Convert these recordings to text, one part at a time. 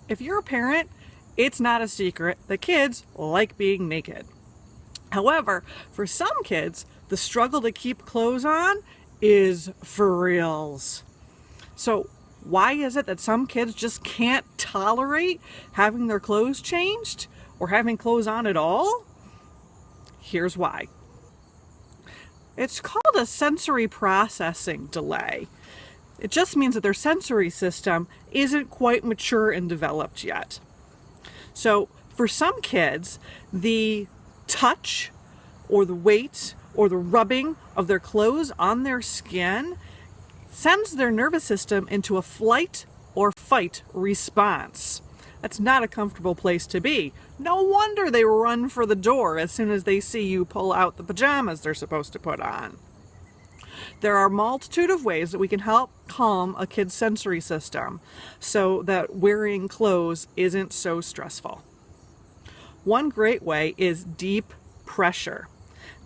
If you're a parent, it's not a secret that kids like being naked. However, for some kids, the struggle to keep clothes on is for reals. So why is it that some kids just can't tolerate having their clothes changed or having clothes on at all? Here's why. It's called a sensory processing delay. It just means that their sensory system isn't quite mature and developed yet. So for some kids, the touch or the weight or the rubbing of their clothes on their skin sends their nervous system into a flight or fight response. That's not a comfortable place to be. No wonder they run for the door as soon as they see you pull out the pajamas they're supposed to put on. There are a multitude of ways that we can help calm a kid's sensory system so that wearing clothes isn't so stressful. One great way is deep pressure.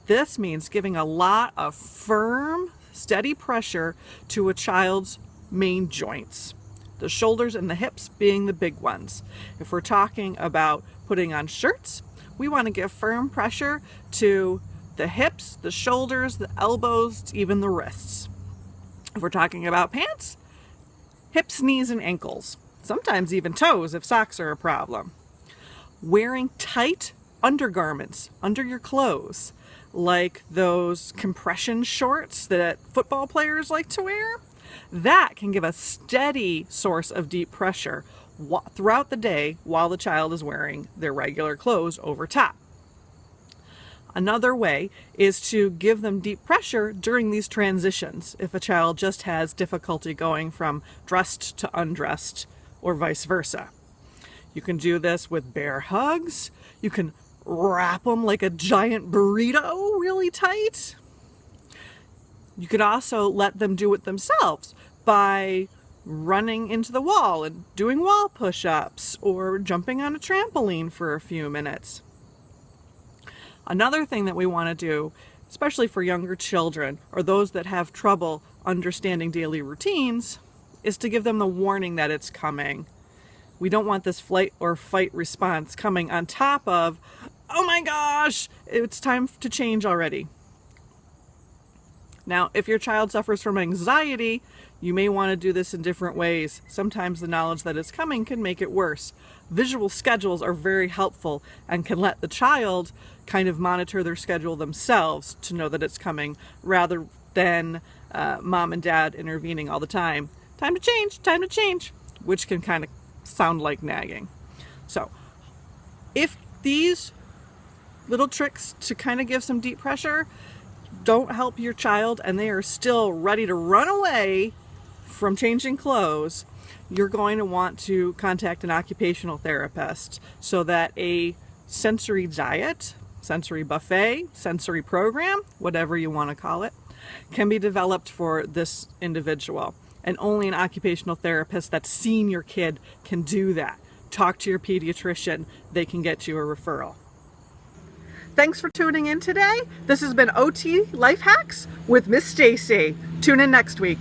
This means giving a lot of firm, steady pressure to a child's main joints, the shoulders and the hips being the big ones. If we're talking about putting on shirts, we want to give firm pressure to the hips, the shoulders, the elbows, even the wrists. If we're talking about pants, hips, knees, and ankles. Sometimes even toes if socks are a problem. Wearing tight undergarments under your clothes, like those compression shorts that football players like to wear, that can give a steady source of deep pressure throughout the day while the child is wearing their regular clothes over top. Another way is to give them deep pressure during these transitions if a child just has difficulty going from dressed to undressed or vice versa. You can do this with bear hugs. You can wrap them like a giant burrito really tight. You could also let them do it themselves by running into the wall and doing wall push-ups or jumping on a trampoline for a few minutes. Another thing that we want to do, especially for younger children or those that have trouble understanding daily routines, is to give them the warning that it's coming. We don't want this flight or fight response coming on top of, oh my gosh, it's time to change already. Now, if your child suffers from anxiety, you may want to do this in different ways. Sometimes the knowledge that it's coming can make it worse. Visual schedules are very helpful and can let the child kind of monitor their schedule themselves to know that it's coming, rather than mom and dad intervening all the time. Time to change, which can kind of sound like nagging. So if these little tricks to kind of give some deep pressure don't help your child and they are still ready to run away from changing clothes, you're going to want to contact an occupational therapist so that a sensory diet, sensory buffet, sensory program, whatever you want to call it, can be developed for this individual. And only an occupational therapist that's seen your kid can do that. Talk to your pediatrician. They can get you a referral. Thanks for tuning in today. This has been OT Life Hacks with Miss Stacy. Tune in next week.